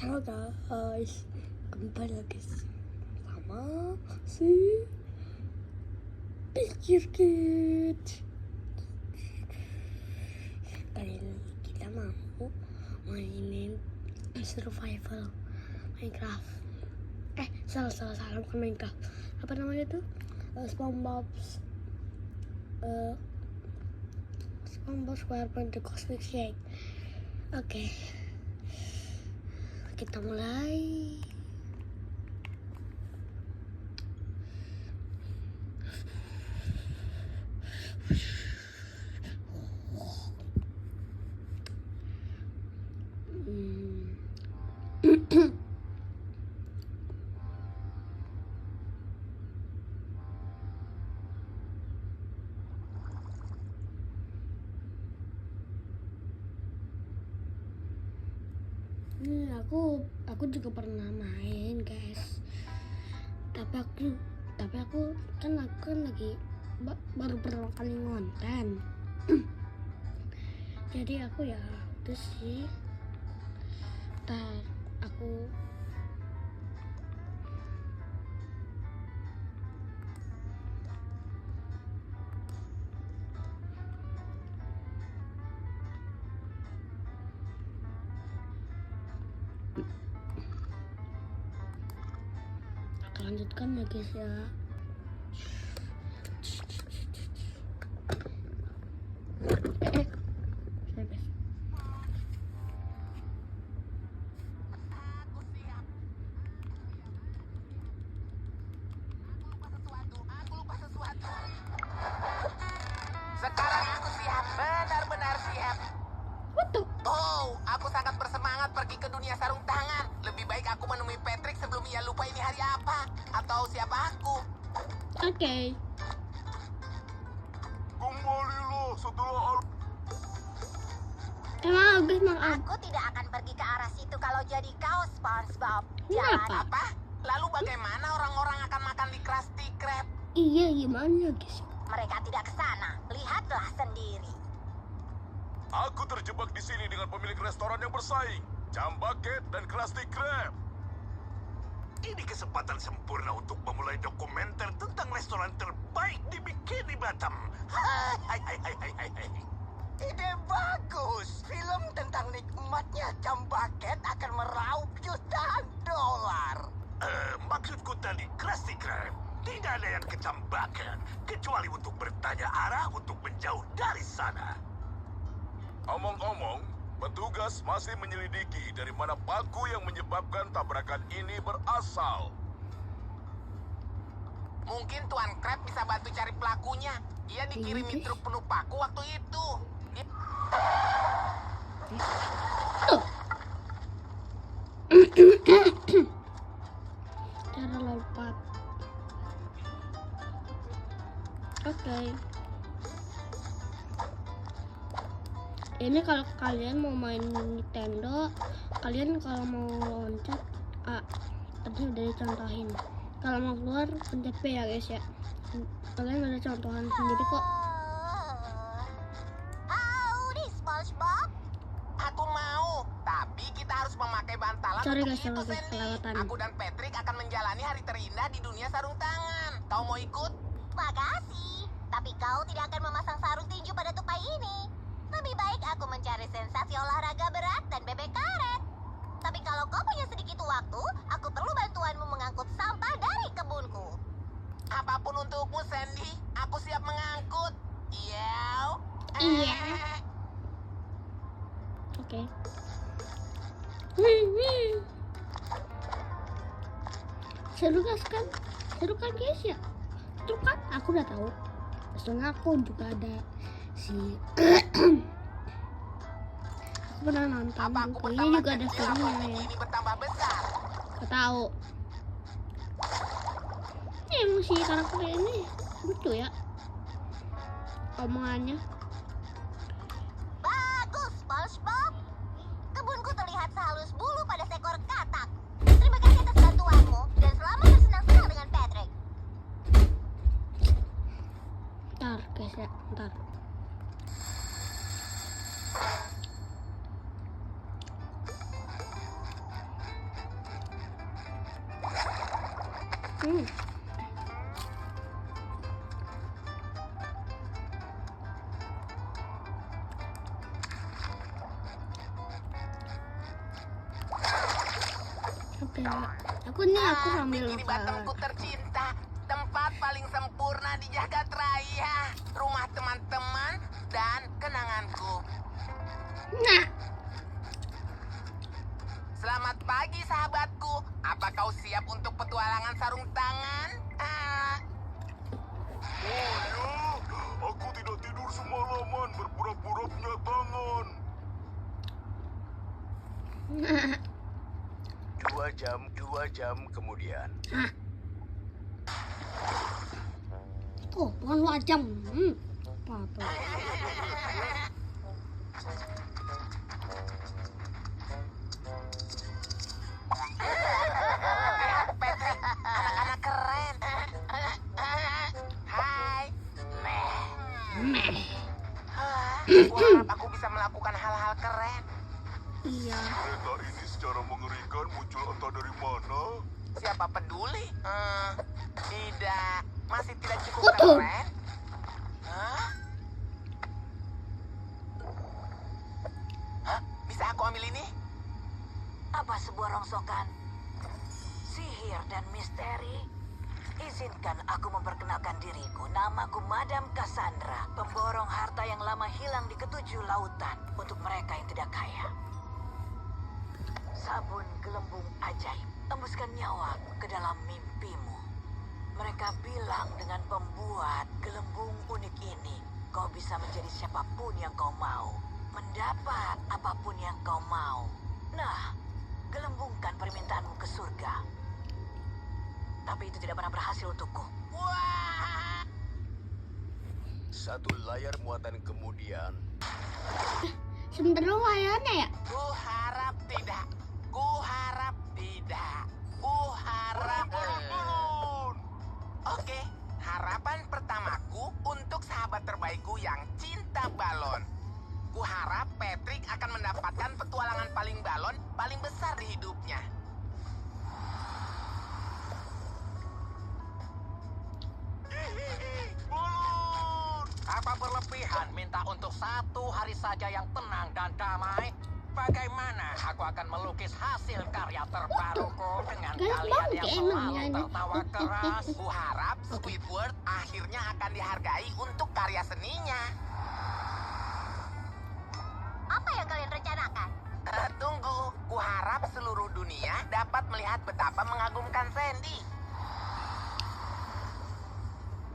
Halo guys, kembali lagi sama si Pikir Kids. Kali ini kita mau mainin survival Minecraft. Salah bukan Minecraft. Apa namanya tuh? SpongeBob SquarePants The Cosmic Shake. Oke. Kita mulai. Aku juga pernah main guys, tapi aku kan lagi baru pertama kali ngonten. Jadi aku ya terus sih aku lanjutkan ya guys ya. Sekarang aku siap, benar-benar siap. Oh, aku sangat bersemangat pergi ke dunia sarung tangan. Lebih baik aku menemui Patrick sebelum ia lupa ini hari apa. Atau siapa aku. Oke. Kembalilah setelah Emang Aku tidak akan pergi ke arah situ kalau jadi kau, SpongeBob. Kenapa? Apa? Lalu bagaimana orang-orang akan makan di Krusty Krab? Iya, gimana guys? Mereka tidak ke sana. Lihatlah sendiri. aku terjebak di sini dengan pemilik restoran yang bersaing, Jam Bucket dan Krusty Krab. Ini kesempatan sempurna untuk memulai dokumenter tentang restoran terbaik di Bikini Bottom. Hai. Ide bagus. Film tentang nikmatnya Jam Bucket akan meraup jutaan dolar. Maksudku tadi Krusty Krab. Tidak ada yang ke Jam Bucket, kecuali untuk bertanya arah untuk menjauh dari sana. Omong-omong, petugas masih menyelidiki dari mana paku yang menyebabkan tabrakan ini berasal. Mungkin Tuan Krab bisa bantu cari pelakunya. Ia dikirimi truk penuh paku waktu itu. Cara lompat. Oke. Ini kalau kalian mau main Nintendo, kalian kalau mau loncat tadi udah dicontohin. Kalau mau keluar pencet P ya guys ya. Kalian ada contohan sendiri kok. Howdy, SpongeBob. Aku mau, tapi kita harus memakai bantalan Sorry untuk guys, itu, salah Sandy. kelewatan. Aku dan Patrick akan menjalani hari terindah di dunia sarung tangan. Kau mau ikut? Makasih. Tapi kau tidak akan memasang sarung tinju pada tupai ini. Lebih baik aku mencari sensasi olahraga berat dan bebek karet. Tapi kalau kau punya sedikit waktu, aku perlu bantuanmu mengangkut sampah dari kebunku. Apapun untukmu, Sandy. Aku siap mengangkut. Iya. Iya. Oke. Seru kan guys ya? Seru kan? Aku udah tahu. Soalnya aku juga ada si aku pernah nonton Apa aku bukunya bertambah juga ada kecil filmnya atau ya. ini bertambah besar? Aku tahu. Emang si karakter ini lucu ya omongannya. Bagus, SpongeBob. Kebunku terlihat sehalus bulu pada seekor katak. Terima kasih atas bantuanmu dan selamat bersenang-senang dengan Patrick. Ntar guys ya, ntar. Hmm. Oke, aku sambil Bikini makan. Bottomku tercinta, tempat paling sempurna di jagat raya, rumah teman-teman dan kenanganku. Nah, Selamat pagi sahabatku, apa kau siap untuk petualangan sarung tangan? Oh ya, aku tidak tidur semalaman berpura-pura punya tangan. 2 jam kemudian. oh bukan wajam. Apa tuh? Lihat Patrick, anak-anak keren. Hai. Aku harap aku bisa melakukan hal-hal keren. Iya. Kereta ini secara mengerikan muncul entah dari mana. Siapa peduli? Tidak, masih tidak cukup Betul. keren. Hah? Hah? Bisa aku ambil ini? Apa sebuah rongsokan? Sihir dan misteri? Izinkan aku memperkenalkan diriku. Namaku Madam Cassandra, pemborong harta yang lama hilang di ketujuh lautan untuk mereka yang tidak kaya. Sabun gelembung ajaib, embuskan nyawa ke dalam mimpimu. Mereka bilang dengan pembuat gelembung unik ini, kau bisa menjadi siapapun yang kau mau, mendapat apapun yang kau mau. Nah, gelembungkan permintaanmu ke surga. Tapi itu tidak pernah berhasil untukku. Wah! 1 layar muatan kemudian. Sebenarnya layarnya ya. Ku harap tidak. Ku harap tidak. Ku harap... Oke, harapan pertamaku untuk sahabat terbaikku yang cinta balon. Ku harap Patrick akan mendapatkan petualangan paling balon paling besar di hidupnya. Apa berlebihan minta untuk 1 hari saja yang tenang dan damai? Bagaimana aku akan melukis hasil karya terbaruku dengan Gampang kalian yang deh selalu emangnya ini. tertawa keras? Ku harap Squidward akhirnya akan dihargai untuk karya seninya. Apa yang kalian rencanakan? Tunggu, ku harap seluruh dunia dapat melihat betapa mengagumkan Sandy.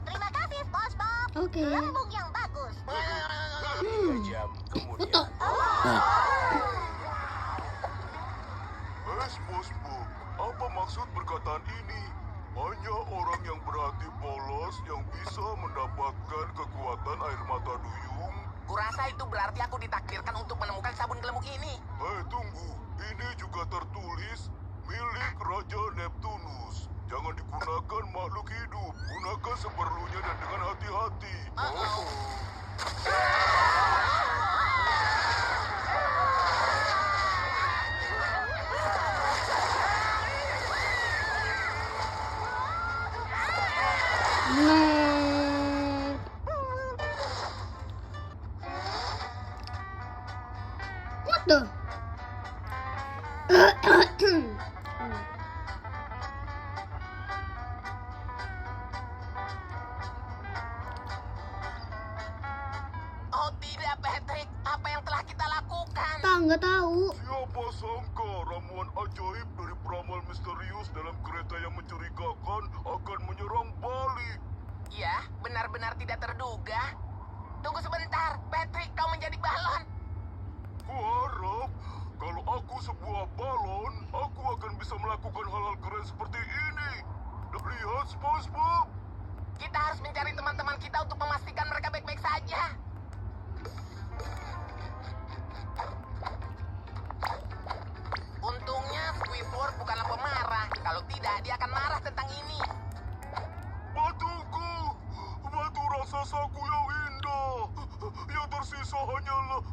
Terima kasih, SpongeBob. Oke. Gelembung yang bagus. 3 jam kemudian. Betul. SpongeBob, apa maksud perkataan ini? Hanya orang yang berhati polos yang bisa mendapatkan kekuatan air mata duyung. Kurasa itu berarti aku ditakdirkan untuk menemukan sabun gelembung ini. Tunggu. Ini juga tertulis milik Raja Neptunus. Jangan digunakan makhluk hidup. Gunakan seperlunya dan dengan hati-hati. Nah. What the? Oh tidak, Patrick. Apa yang telah kita lakukan? Nggak tahu. Siapa sangka ramuan ajaib dari peramal misterius dalam kereta yang mencurigakan akan menyerang balik. Ya, benar-benar tidak terduga. Tunggu sebentar, Patrick, kau menjadi balon. Kuharap kalau aku sebuah balon, aku akan bisa melakukan hal-hal keren seperti ini. Lihat, SpongeBob. Kita harus mencari teman-teman kita untuk memastikan mereka baik-baik saja. Untungnya Squidward bukanlah pemarah. Kalau tidak, dia akan marah tentang ini. Batuku, batu raksasaku yang indah. Yang tersisa hanyalah...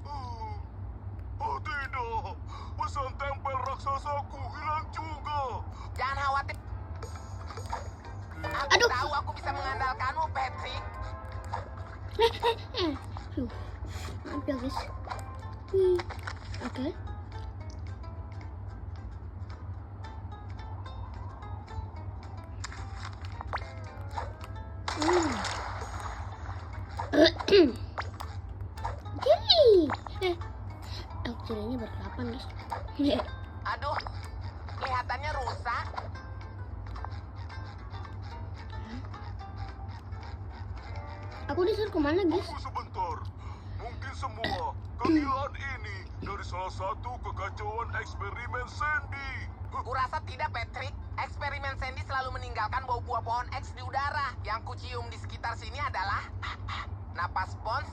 Oh tidak, pesan tempel raksasaku hilang juga. Jangan khawatir. Aku Aduh. tahu aku bisa mengandalkanmu, Patrick. Aduh. Maaf ya guys. Oke. Jelly. Jellynya berlapan guys. Aduh, kelihatannya rusak. Aku disuruh kemana guys? Tunggu sebentar. Mungkin semua kegilaan ini dari salah satu kekacauan eksperimen Sandy. Kurasa tidak, Patrick. Eksperimen Sandy selalu meninggalkan bau buah pohon X di udara. Yang kucium di sekitar sini adalah napas spons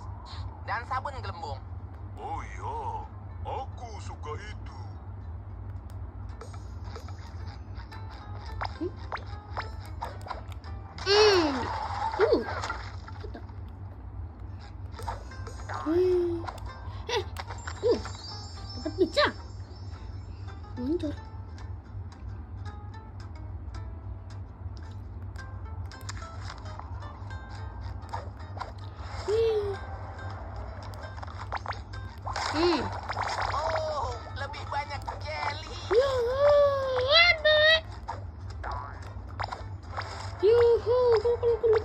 dan sabun gelembung. Oh iya, aku suka itu. Dapat pizza. Muncul. Oh, lebih banyak jelly. Yuhu,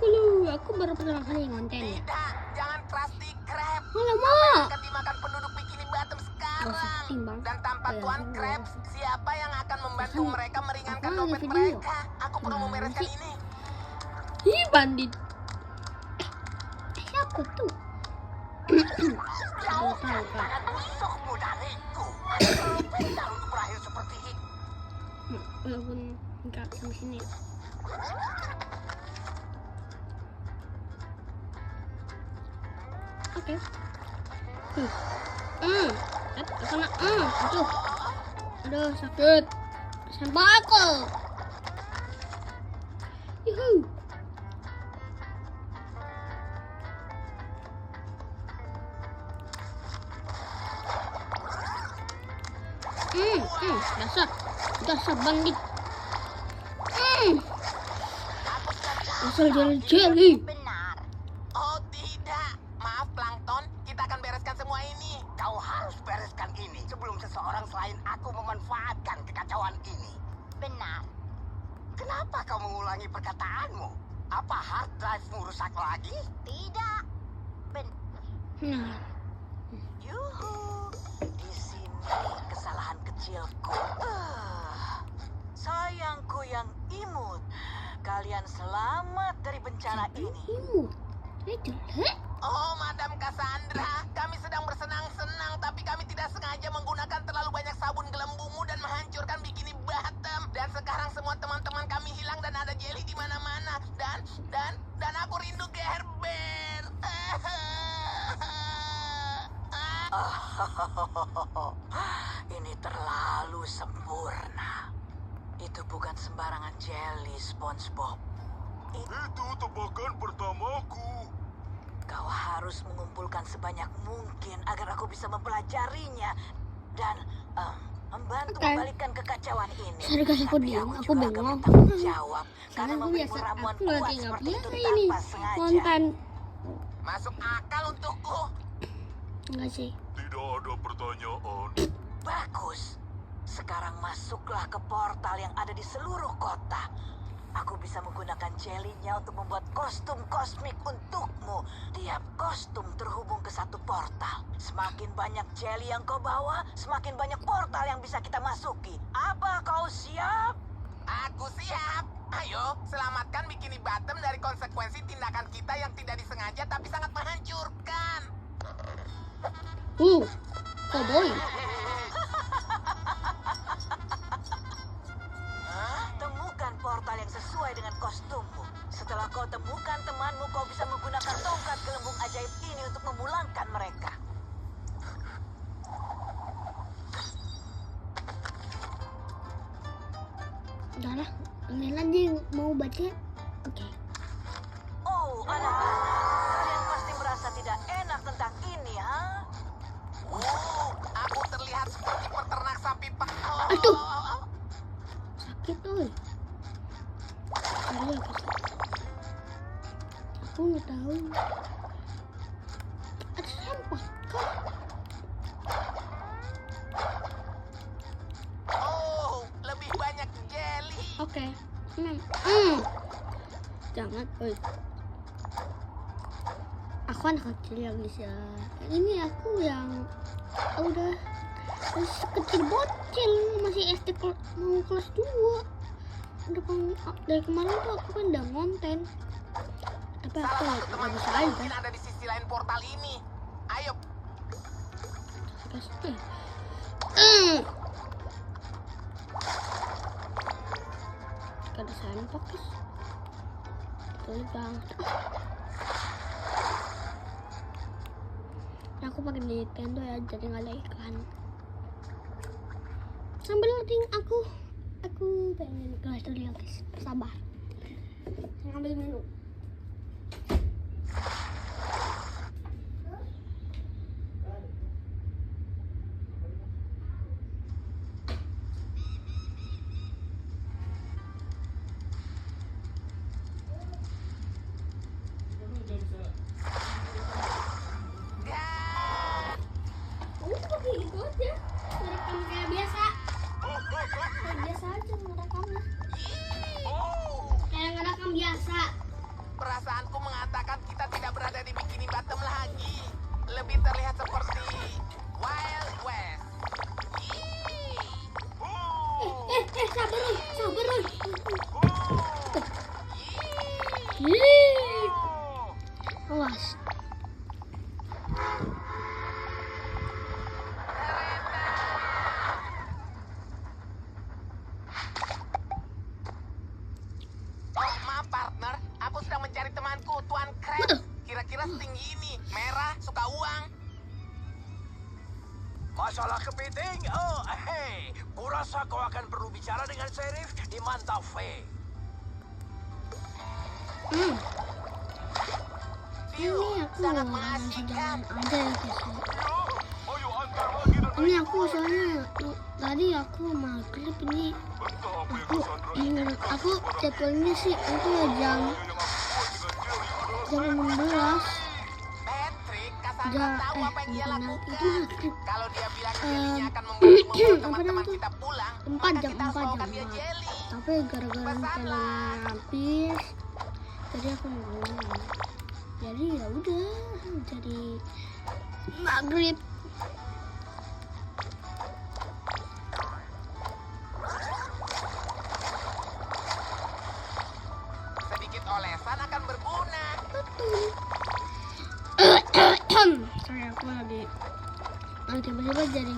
kulu. Aku baru pertama kali ngonten ya. Tidak, jangan Krusty Krab. Alamak. Akan dimakan penduduk Bikini Bottom sekarang. Proses timbang. Dan tanpa Oh ya, Tuan ini Krabs, siapa yang akan membantu Pesan- mereka meringankan pesan dompet ada video. mereka? Aku perlu Nah, membereskan sih. ini. Ih, bandit. Siapa tuh? Tahu kan. Busukmu dariku. Pintar untuk berakhir seperti ini. Walaupun enggak sampai sini. Oke. Kena. Aduh, sakit. Sampai aku. Yuhu. Dasar bandit. Dasar jelly. Benar. Oh tidak, maaf Plankton, kita akan bereskan semua ini. Kau harus bereskan ini sebelum seseorang selain aku memanfaatkan kekacauan ini. Benar. Kenapa kau mengulangi perkataanmu? Apa hard drive-mu rusak lagi? Tidak. Nah, Yuhu, di sini kesalahan kecilku. Sayangku yang imut, kalian selamat dari bencana ini. itu. Oh, Madam Cassandra, kami sedang bersenang-senang, tapi kami tidak sengaja menggunakan terlalu banyak sabun gelembungmu dan menghancurkan Bikini Bottom. Dan sekarang semua teman-teman kami hilang dan ada jelly di mana-mana. Dan aku rindu Gerber. Ini terlalu sempurna. Itu bukan sembarangan jelly, SpongeBob. Itu tebakan pertamaku. Kau harus mengumpulkan sebanyak mungkin agar aku bisa mempelajarinya dan membantu Oke. membalikkan kekacauan ini. Sorry guys, aku Tapi diam, aku aku juga akan bengong. bertanggung jawab karena Karena aku memberimu biasa, ramuan aku kuat lagi nggak seperti itu biasa ini tanpa sengaja. konten. Masuk akal untukku. Enggak sih. Tidak ada pertanyaan. Bagus. Sekarang masuklah ke portal yang ada di seluruh kota. Aku bisa menggunakan jelly-nya untuk membuat kostum kosmik untukmu. Tiap kostum terhubung ke satu portal. Semakin banyak jelly yang kau bawa, semakin banyak portal yang bisa kita masuki. Apa kau siap? Aku siap. Ayo, selamatkan Bikini Bottom dari konsekuensi tindakan kita yang tidak disengaja tapi sangat menghancurkan. Cowboy. Temukan portal yang sesuai dengan kostummu. Setelah kau temukan temanmu, kau bisa menggunakan tongkat gelembung ajaib ini untuk memulangkan mereka. Udah lah, ambil aja yang mau baca. Oke. Oh, anak-anak, kalian pasti merasa tidak enak tentang ini, ha? Aku terlihat seperti peternak sapi pak. Aduh. Sakit tuh. Sorry ya guys. Aku nggak tahu. Ada sampah kah? Oh, lebih banyak jelly. Oke. Jangan, oi. Aku anak kecil ya guys ya. Ini aku yang udah kecil bocil, masih SD mau kelas 2. Dari kemarin tuh aku kan udah ngonten. Tapi aku Salah satu nggak teman bisa mungkin aja. ada di sisi lain portal ini. Ayo, Pasti. Ada sampah guys. Betul banget. Aku pakai Nintendo ya, jadi nggak ada iklan. Sambil loading aku pengen kelas dulu ya guys. Sabar. Saya ambil minum. Kamu pakai itu aja, ngerekam kayak biasa. Kayak biasa aja ngerekamnya. Kayak ngerekam biasa. perasaanku mengatakan kita tidak berada di Bikini Bottom lagi. Lebih terlihat seperti Wild West. Yee. Sabar oi. Awas. Oh, maaf partner, aku sedang mencari temanku, Tuan Krabs. Kira-kira setinggi ini, merah, suka uang. Masalah kepiting? Oh, hei. Kurasa kau akan perlu bicara dengan Sheriff di Mantafe. Ini aku sangat langsung mengasihkan. jalan aja ya guys. Ayo antar lagi dan Ini aku soalnya tadi aku maghrib ini entah apa yang Cassandra menurut aku jadwalnya sih itu jam yang aku buat dengan jelly adalah 16 Patrick, Cassandra tahu apa yang dia itu lakukan. maghrib Kalau dia bilang jellynya akan membawa apa teman-teman namanya kita pulang, 4 maka jam kita harus bawakan dia 4. jelly. Tapi gara-gara Nintendonya habis, jadi aku nungguin. Jadi ya udah, jadi maghrib. Sedikit olesan akan berguna. Betul. Sorry, aku lagi tiba-tiba jadi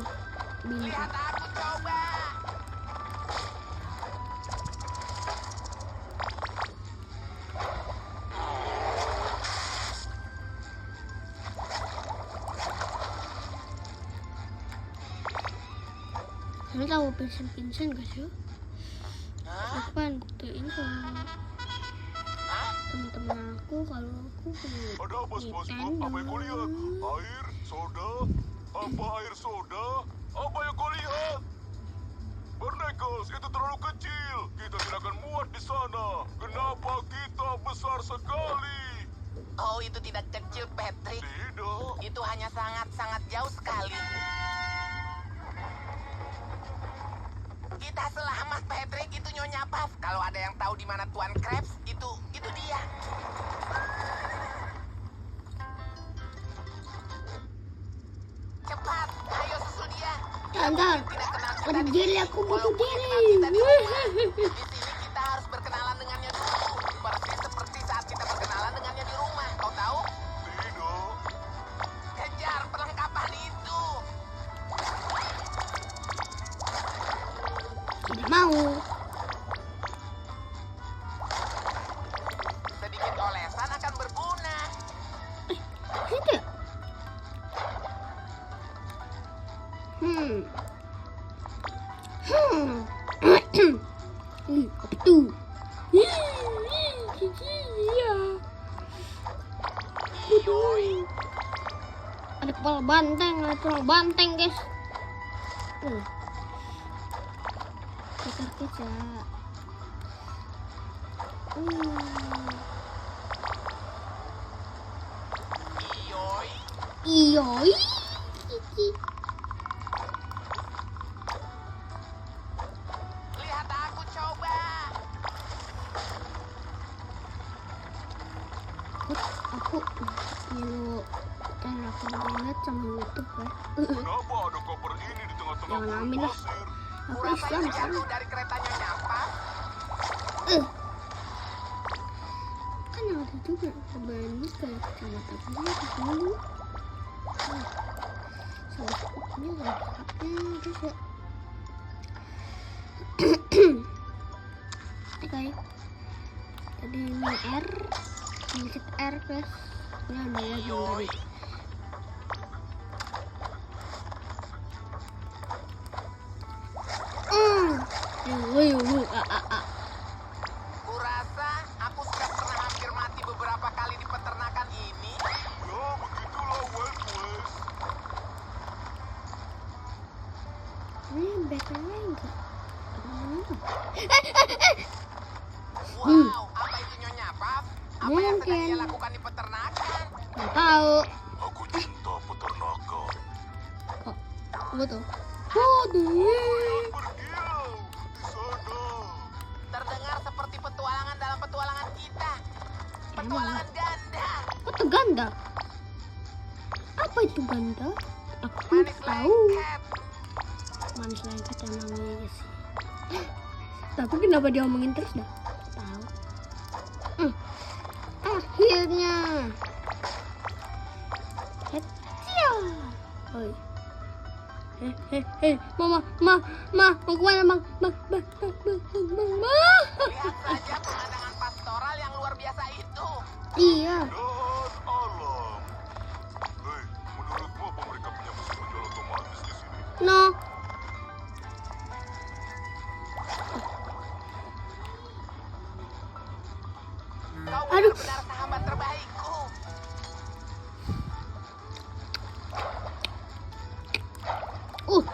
bingung. Lihat aku coba. Kamu tahu Vincent gak sih? Hah? Aku kan buktiin ke Hah? teman-teman aku kalau aku punya Ada apa SpongeBob? Apa yang kau lihat? Air? Soda? Apa air soda? Apa yang kau lihat? Bernekos, itu terlalu kecil. Kita tidak akan muat di sana. Kenapa kita besar sekali? Oh, itu tidak kecil, Patrick. Tidak. Itu hanya sangat-sangat jauh sekali. Kita selamat, Patrick. Itu Nyonya Puff. Kalau ada yang tahu di mana Tuan Krabs, itu dia. Cepat, ayo susul dia. Antar, Tidak kenal kita ada di jelly, sini. aku butuh Walaupun jelly. kenal kita di rumah. Di sini kita harus berkenalan dengannya dulu. Persis seperti saat kita berkenalan dengannya di rumah. Kau tahu? Tidak. Kejar perlengkapan itu. Tidak mau. Sedikit olesan akan berguna. Situ ya? Apa tuh? Iya. Ada kepala banteng, ada tulang banteng guys. Kejar. Iyo. Lihat aku coba. Aku mau dan aku lihat sama YouTube ya. Kenapa ada koper ini di tengah-tengah Jangan gurun ambil lah. pasir? Aku Kurasa Islam ini kan. jatuh dari keretanya nyapa. Kan ada juga kebalik ke kacamata gue di sini. Sama ini lengkapnya terus ya. Oke. Jadi ini R, sedikit R plus. Ini ada lagi yang tadi. Kurasa aku sudah pernah hampir mati beberapa kali di peternakan ini. Ya, begitulah Wild West. Ini background lain enggak? Apa namanya? Wow, apa itu Nyonya Puff? Apa yang sedang Mungkin. ia lakukan di peternakan? Nggak tahu. Aku cinta peternakan. Kok? Apa tuh? Waduh. Berkilau di sana. Terdengar seperti petualangan dalam petualangan kita. Petualangan ganda. Kok tuh ganda? Apa itu ganda? Aku Manis tahu. lengket. Manis lengket emangnya aja sih. Tapi kenapa dia omongin terus dah? Tahu. Akhirnya. Hecia. Oi. Mama, mau kemana, Bang? Bang. Lihat saja pemandangan pastoral yang luar biasa itu. Iya. Dan alam. Hei, menurutmu apa mereka punya mesin penjual otomatis di sini? No. Kau Aduh. benar-benar sahabat terbaikku.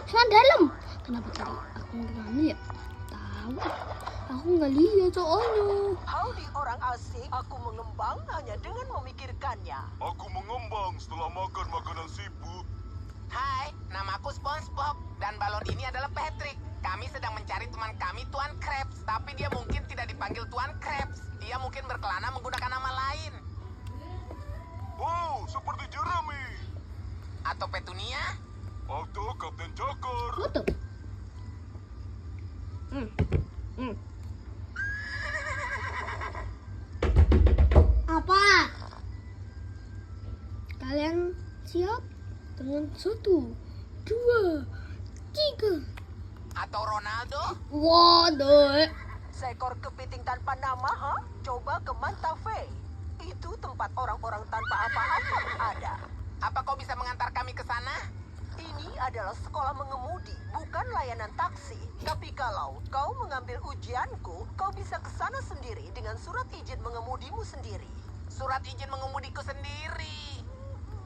Sana dalam. Kenapa tadi aku nggak ambil ya? Tahu. Aku nggak lihat soalnya. Howdy orang asing, aku mengembang hanya dengan memikirkannya. Aku mengembang setelah makan makanan sibuk. Hai, namaku SpongeBob dan balon ini adalah Patrick. Kami sedang mencari teman kami Tuan Krabs, tapi dia mungkin tidak dipanggil Tuan Krabs. Dia mungkin berkelana menggunakan nama lain. Oh, seperti Jeremy. Atau Petunia? Atau Kapten Cakar. Foto. Apa? Kalian siap? Dengan 1, 2, 3. Atau Ronaldo? Waduh. Seekor kepiting tanpa nama, ha? Coba ke Mantafe. Itu tempat orang-orang tanpa apa-apa berada. Apa kau bisa mengantar kami ke sana? Ini adalah sekolah mengemudi, bukan layanan taksi. Tapi kalau kau mengambil ujianku, kau bisa ke sana sendiri dengan surat izin mengemudimu sendiri. Surat izin mengemudiku sendiri.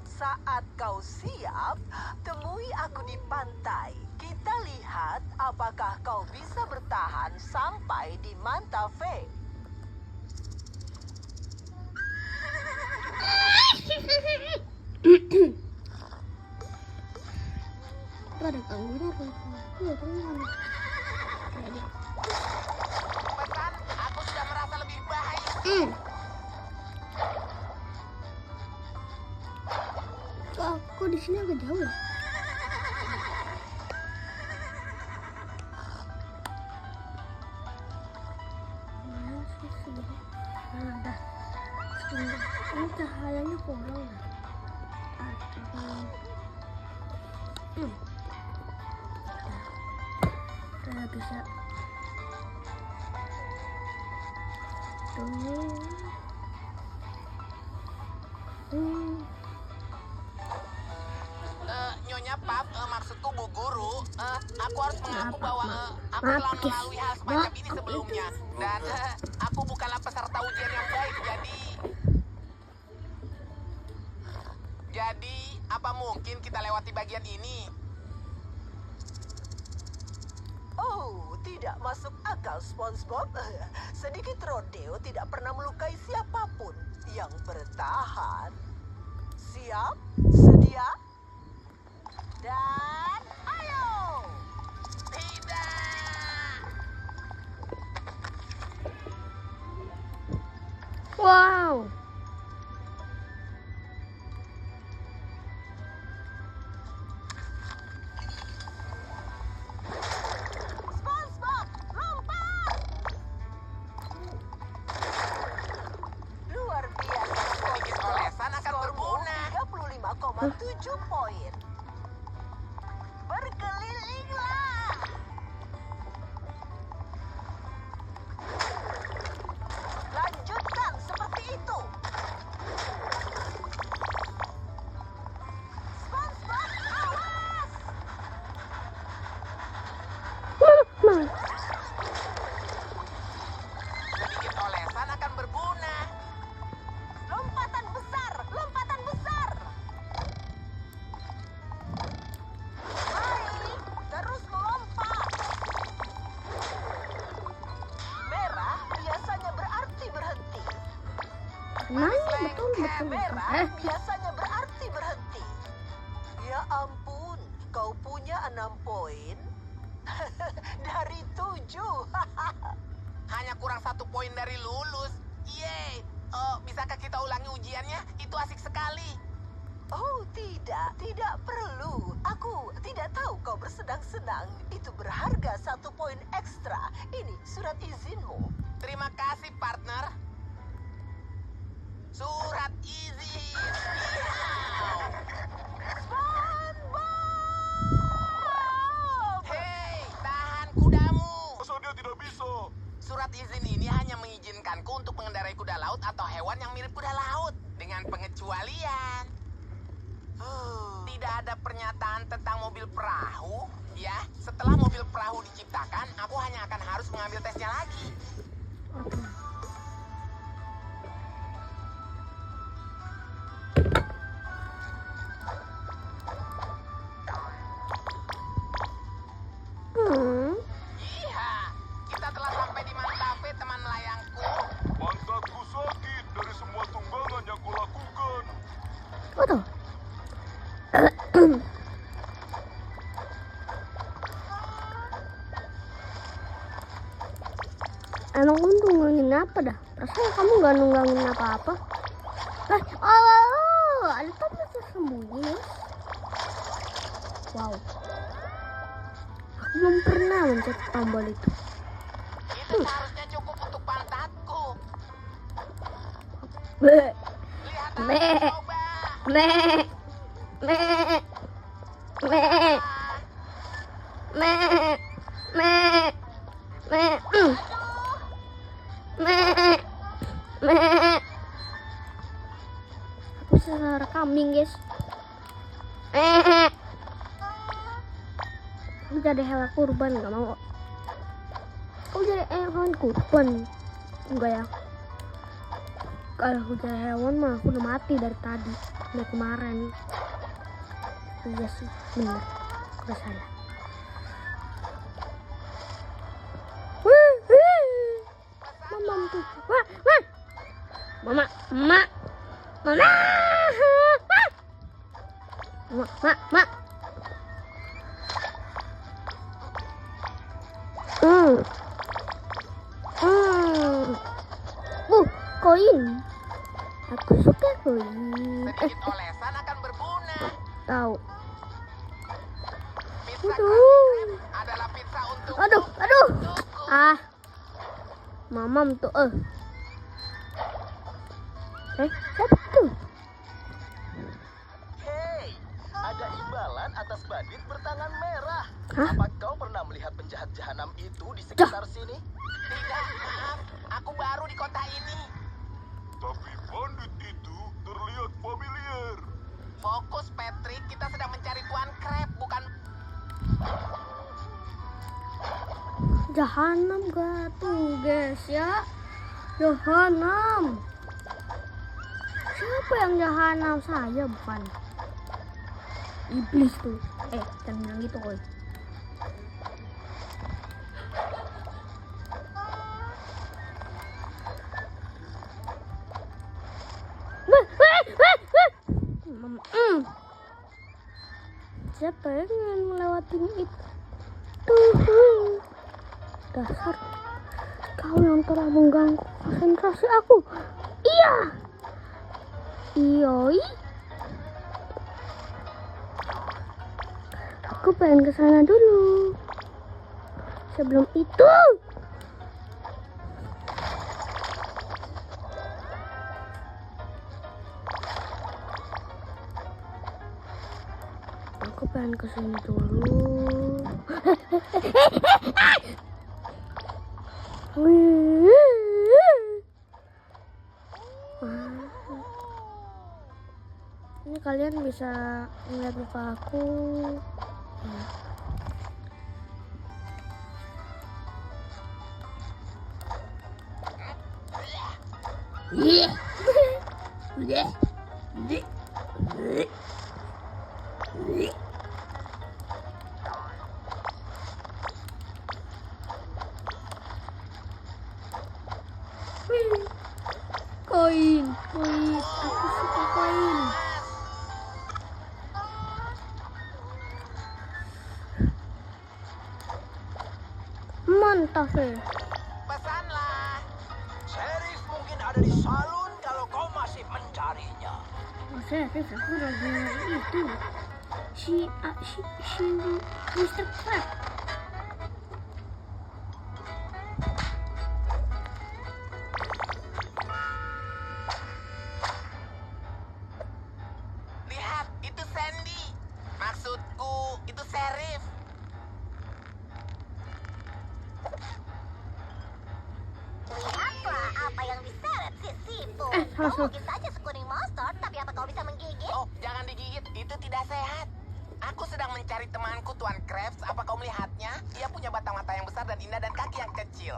Saat kau siap, temui aku di pantai. Kita lihat apakah kau bisa bertahan sampai di Mantafe. Ada anggur apa? Pesan, aku sudah merasa lebih baik. Kok di sini agak jauh ya? Mana sih sebenarnya? Ada. Ini cahayanya kurang. Udah bisa. Nyonya Puff, maksudku Bu Guru, aku harus mengaku bahwa aku Maaf, telah Kis. melalui hal semacam ini sebelumnya. Dan aku bukanlah peserta ujian yang baik, jadi apa mungkin kita lewati bagian ini? Oh, tidak masuk akal, SpongeBob. Sedikit rodeo tidak pernah melukai siapapun yang bertahan. Siap? Sedikit ya. Dan ayo. Tidak. Wow. SpongeBob, lompat. Luar biasa. Sedikit olesan akan Skormu berguna. 35,7 poin. Berkelilinglah. Lanjutkan seperti itu. SpongeBob, awas. Sedikit olesan akan berguna. Lompatan besar, lompatan besar. Baik, terus melompat. Merah biasanya berarti berhenti. Nanya betul. Merah biasanya berarti berhenti. Ya ampun, kau punya 6 poin dari 7. Hanya kurang 1 poin dari lulus. Yeay. Oh, bisakah kita ulangi ujiannya? Itu asik sekali. Oh tidak perlu. Aku tidak tahu kau bersenang-senang. Itu berharga 1 poin ekstra. Ini surat izinmu. Terima kasih, partner. Surat izin. Wow. SpongeBob! Hei, tahan kudamu. Masa dia tidak bisa? Surat izin ini hanya mengizinkanku untuk mengendarai kuda laut atau hewan yang mirip kuda laut. Dengan pengecualian. Tidak ada pernyataan tentang mobil perahu. Ya, setelah mobil perahu diciptakan, aku hanya akan harus mengambil tesnya lagi. Iya, kita telah sampai di Mantave, teman melayangku. Pantatku sakit dari semua tunggangan yang kulakukan. Waduh. Emang kamu nunggangin apa dah? Rasanya kamu gak nunggangin apa-apa. Ada tombol tersembunyi, Mas. Wow. Aku belum pernah mencet tombol itu. Itu seharusnya cukup untuk pantatku. Bleh. Lihat Bleh. aku coba. Bleh. Bleh. Bleh. Bleh. Bleh. Bleh. Bleh. Bleh. Aku suara kambing, guys. Aku jadi hewan kurban, gak mau. Aku jadi hewan kurban. Enggak ya. Kalau aku jadi hewan mah aku udah mati dari tadi. Dari kemarin. Iya sih, bener. Aku salah. Mama tuh. Wah. Mama. Koin. Aku suka koin. Sedikit olesan akan berguna. Tahu. Pizza Aduh. Krusty Krab adalah pizza untuk Aduh. untukku. Mamam tuh. Siapa tuh? Hei, ada imbalan atas bandit bertangan merah. Hah? Apa kau pernah melihat penjahat jahanam itu di sekitar sini? Tidak, maaf. Aku baru di kota ini. Tapi bandit itu terlihat familiar. Fokus, Patrick. Kita sedang mencari Tuan Crab, bukan... Jahanam gak tuh, guys ya? Jahanam. Siapa yang jahanam? Saya bukan. Iblis tuh. Jangan bilang gitu, koi. Saya pengen melewatin itu. Dasar kau yang telah mengganggu konsentrasi aku. Iya. Iyoi. Aku pengen ke sana dulu. Sebelum itu, aku pengen ke sini dulu. Ini kalian bisa melihat muka aku. Koin, aku suka koin. Mantap ya. Pesanlah. Sheriff mungkin ada di salon kalau kau masih mencarinya. Oh, saya aku lagi itu. Si Mr. Crab. Lihat, itu Sandy. Maksudku, itu Sheriff. Lihatlah apa yang diseret si Sifu. Kau masuk. mungkin saja sekuning monster, tapi apa kau bisa menggigit? Oh, jangan digigit. Itu tidak sehat. Aku sedang mencari temanku, Tuan Krabs. Apa kau melihatnya? Ia punya batang mata yang besar dan indah dan kaki yang kecil.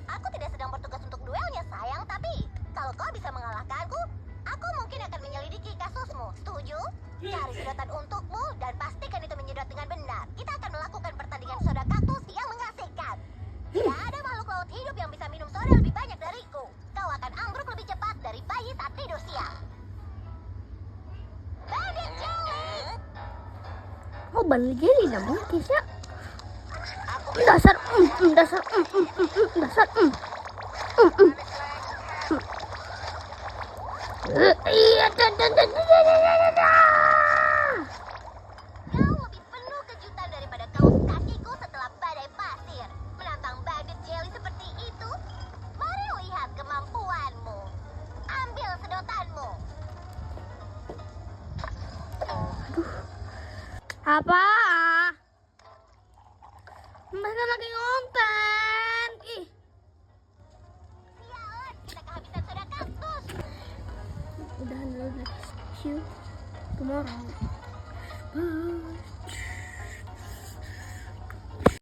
Aku tidak sedang bertugas untuk duelnya, sayang. Tapi kalau kau bisa mengalahkanku, aku mungkin akan menyelidiki kasusmu. Setuju? Cari sedotan untukmu dan pastikan itu menyedot dengan benar. Kita akan melakukan pertandingan soda kaktus yang mengasihkan. Tidak ada makhluk laut hidup yang bisa minum soda lebih banyak dariku. Kau akan ambruk lebih cepat dari bayi saat tidur siang. Bandit Jelly! Oh, ban jelly dah mungkin ya. Dasar. Iya, Kau lebih penuh kejutan daripada kaos kakiku setelah badai pasir. Menantang Bandit Jelly seperti itu? Mari lihat kemampuanmu. Ambil sedotanmu. Apa? Mereka lagi ngonten. Ih, Sialan, kita kehabisan soda kaktus. udahan dulu guys. See you tomorrow. Bye.